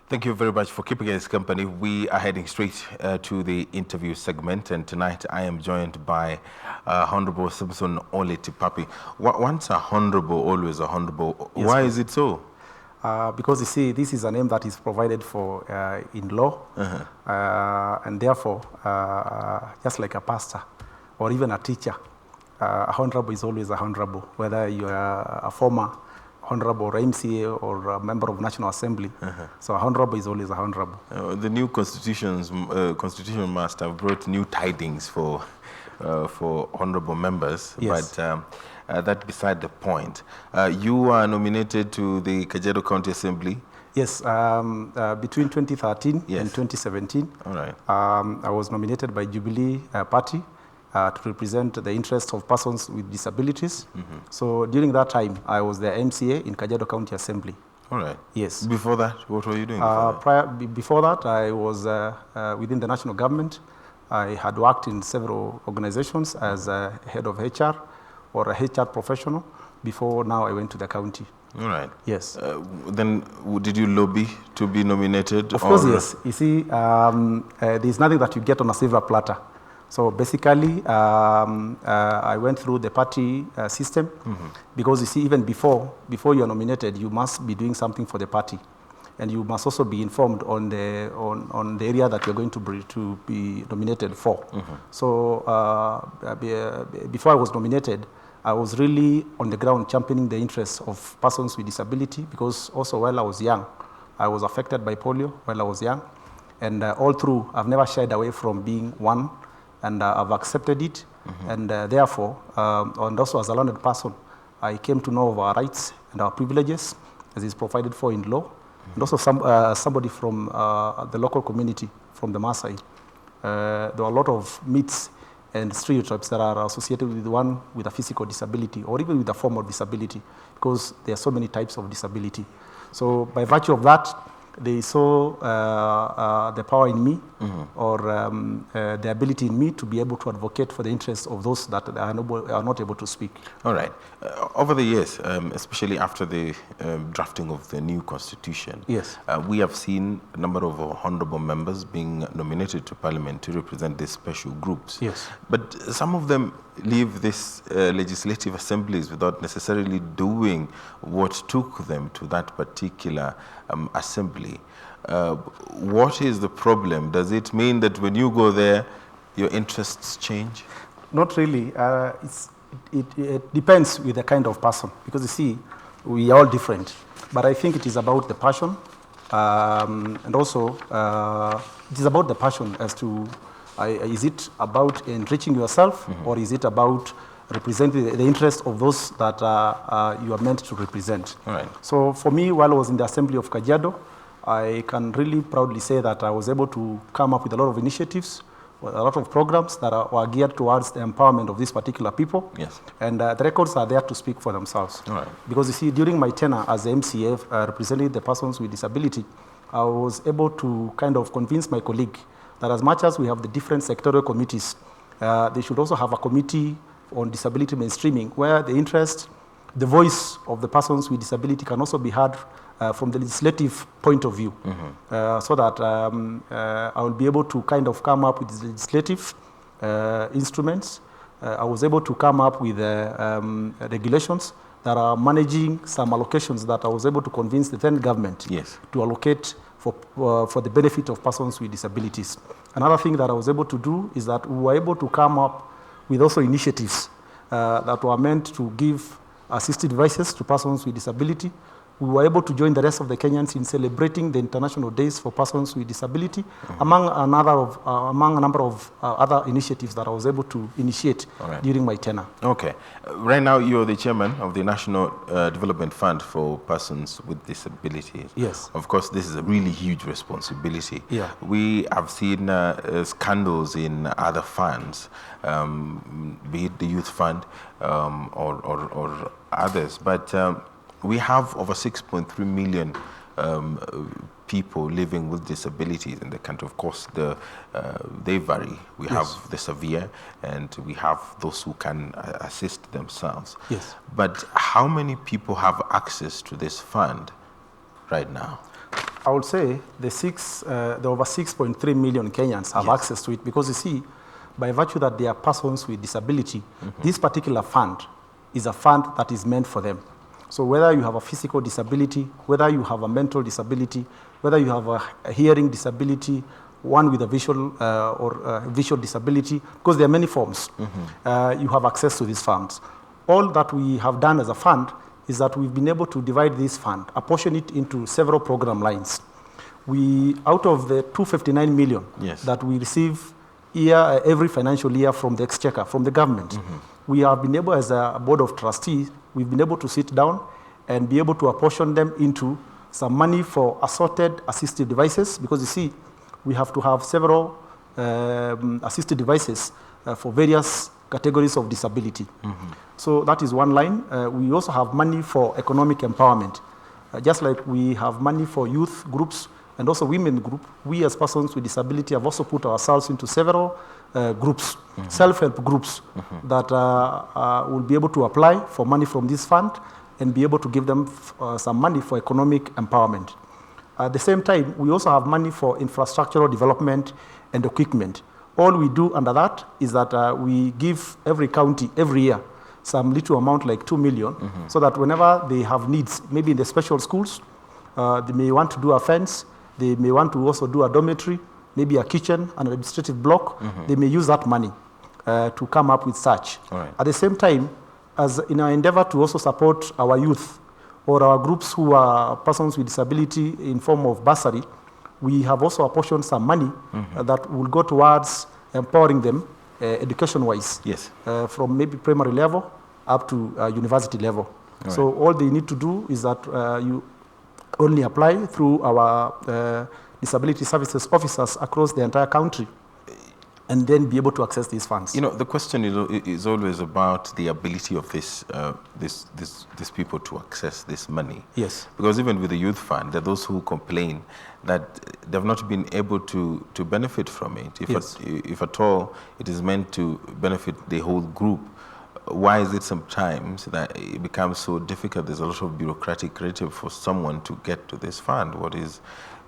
Thank you very much for keeping us company. We are heading straight to the interview segment, and tonight I am joined by Hon.Ole Tipape. Once a honorable, always a honorable. Yes, why is it so? Because you see, this is a name that is provided for in law, and therefore, just like a pastor or even a teacher, a honorable is always a honorable, whether you are a former honorable or MCA or a member of National Assembly. So a honorable is always a honorable. The new constitution must have brought new tidings for honorable members, yes. But that beside the point. You are nominated to the Kajiado County Assembly. Yes, between 2013 yes. and 2017. All right. I was nominated by Jubilee Party to represent the interests of persons with disabilities. So during that time, I was the MCA in Kajiado County Assembly. All right. Yes. Before that, what were you doing before that? I was within the national government. I had worked in several organizations as a head of HR or a HR professional. Before now, I went to the county. All right. Yes. Then did you lobby to be nominated? Of course, yes. You see, there's nothing that you get on a silver platter. So basically, I went through the party system because you see, even before you're nominated, you must be doing something for the party, and you must also be informed on the area that you're going to be nominated for. So before I was nominated, I was really on the ground championing the interests of persons with disability, because also while I was young, I was affected by polio while I was young, and all through, I've never shied away from being one. And I've accepted it, and therefore, and also as a learned person, I came to know of our rights and our privileges as is provided for in law, and also somebody from the local community, from the Maasai. There are a lot of myths and stereotypes that are associated with one with a physical disability or even with a form of disability, because there are so many types of disability. So by virtue of that, they saw the power in me, or the ability in me to be able to advocate for the interests of those that are not able to speak. All right. Over the years, especially after the drafting of the new constitution, yes, we have seen a number of honorable members being nominated to parliament to represent these special groups. Yes. But some of them leave these legislative assemblies without necessarily doing what took them to that particular assembly. What is the problem? Does it mean that when you go there, your interests change? Not really. It depends with the kind of person, because you see, we are all different. But I think it is about the passion, and also it is about the passion as to is it about enriching yourself, or is it about representing the interests of those that you are meant to represent? All right. So for me, while I was in the Assembly of Kajiado, I can really proudly say that I was able to come up with a lot of initiatives, a lot of programs that were geared towards the empowerment of these particular people. Yes. And the records are there to speak for themselves. All right. Because you see, during my tenure as the MCA representing the persons with disability, I was able to kind of convince my colleague that as much as we have the different sectoral committees, they should also have a committee on disability mainstreaming, where the voice of the persons with disability can also be heard from the legislative point of view, so that I will be able to kind of come up with legislative instruments. I was able to come up with regulations that are managing some allocations that I was able to convince the then government to allocate for the benefit of persons with disabilities. Another thing that I was able to do is that we were able to come up with also initiatives that were meant to give assisted devices to persons with disability. We were able to join the rest of the Kenyans in celebrating the International Days for Persons with Disability, among a number of other initiatives that I was able to initiate during my tenure. Okay. Right now, you're the chairman of the National Development Fund for Persons with Disabilities. Yes. Of course, this is a really huge responsibility. Yeah. We have seen scandals in other funds, be it the Youth Fund or others, but we have over 6.3 million people living with disabilities in the country. Of course, they vary. We have the severe, and we have those who can assist themselves. Yes. But how many people have access to this fund right now? I would say the over 6.3 million Kenyans have access to it because you see, by virtue that they are persons with disability, this particular fund is a fund that is meant for them. So whether you have a physical disability, whether you have a mental disability, whether you have a hearing disability, one with a visual visual disability, because there are many forms, you have access to these funds. All that we have done as a fund is that we've been able to divide this fund, apportion it into several program lines. Out of the 259 million that we receive every financial year from the exchequer, from the government, we have been able, as a board of trustees, we've been able to sit down and be able to apportion them into some money for assorted assistive devices, because you see, we have to have several assistive devices for various categories of disability. So that is one line. We also have money for economic empowerment. Just like we have money for youth groups and also women group, we as persons with disability have also put ourselves into several groups, self-help groups that will be able to apply for money from this fund and be able to give them some money for economic empowerment. At the same time, we also have money for infrastructural development and equipment. All we do under that is that we give every county every year some little amount like 2 million, so that whenever they have needs, maybe in the special schools, they may want to do a fence, they may want to also do a dormitory, maybe a kitchen, an administrative block, they may use that money to come up with such. At the same time, as in our endeavor to also support our youth or our groups who are persons with disability in form of bursary, we have also apportioned some money that will go towards empowering them education-wise, from maybe primary level up to university level. So all they need to do is that you only apply through our disability services officers across the entire country, and then be able to access these funds. You know, the question is always about the ability of these people to access this money. Yes. Because even with the youth fund, there are those who complain that they've not been able to benefit from it. If at all it is meant to benefit the whole group, why is it sometimes that it becomes so difficult? There's a lot of bureaucratic creative for someone to get to this fund. What is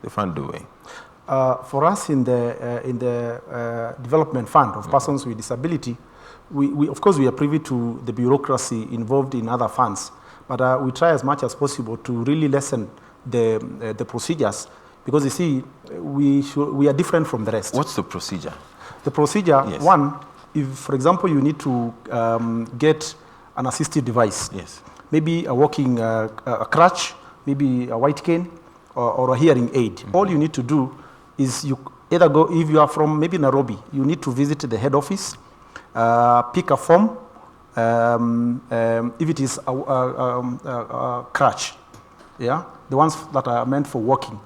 the fund doing? For us in the development fund of persons with disability, we of course we are privy to the bureaucracy involved in other funds, but we try as much as possible to really lessen the procedures, because you see, we are different from the rest. What's the procedure? The procedure, one, if for example you need to get an assistive device, maybe a walking a crutch, maybe a white cane, or a hearing aid, all you need to do is you either go, if you are from maybe Nairobi, you need to visit the head office, pick a form, if it is a crutch, the ones that are meant for walking.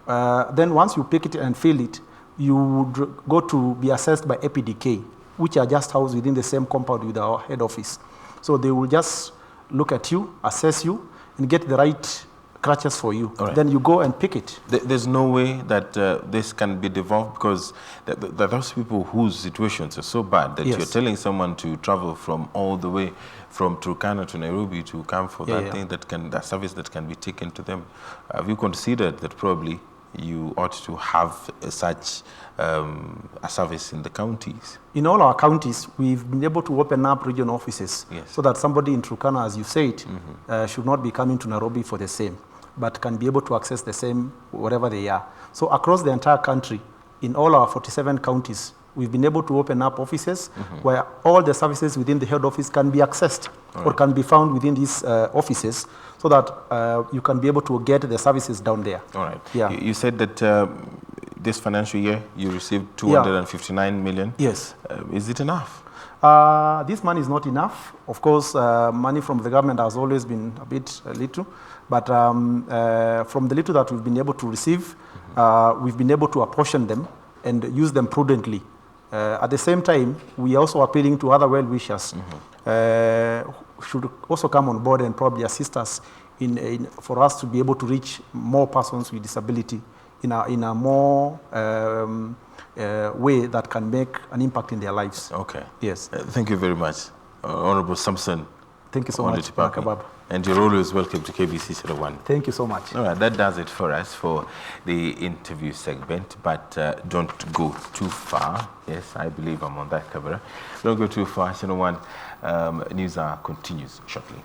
Then once you pick it and fill it, you would go to be assessed by APDK, which are just housed within the same compound with our head office. So they will just look at you, assess you, and get the right crutches for you. Then you go and pick it. There's no way that this can be devolved, because there are those people whose situations are so bad that you're telling someone to travel from all the way from Turkana to Nairobi to come for that thing that service that can be taken to them. Have you considered that probably you ought to have such a service in the counties? In all our counties, we've been able to open up regional offices so that somebody in Turkana, as you said, should not be coming to Nairobi for the same, but can be able to access the same wherever they are. So across the entire country, in all our 47 counties, we've been able to open up offices where all the services within the head office can be accessed or can be found within these offices, so that you can be able to get the services down there. All right. Yeah. You said that this financial year you received 259 million. Yes. Is it enough? This money is not enough. Of course, money from the government has always been a bit little, but from the little that we've been able to receive, we've been able to apportion them and use them prudently. At the same time, we are also appealing to other well-wishers should also come on board and probably assist us for us to be able to reach more persons with disability in a more way that can make an impact in their lives. Okay. Yes. Thank you very much, Honorable Samson Thank you so Hon.Ole much, Tipape. Kabasa. And you're always welcome to KBC 01. Thank you so much. All right, that does it for us for the interview segment, but don't go too far. Yes, I believe I'm on that camera. Don't go too far. 01 News Hour continues shortly.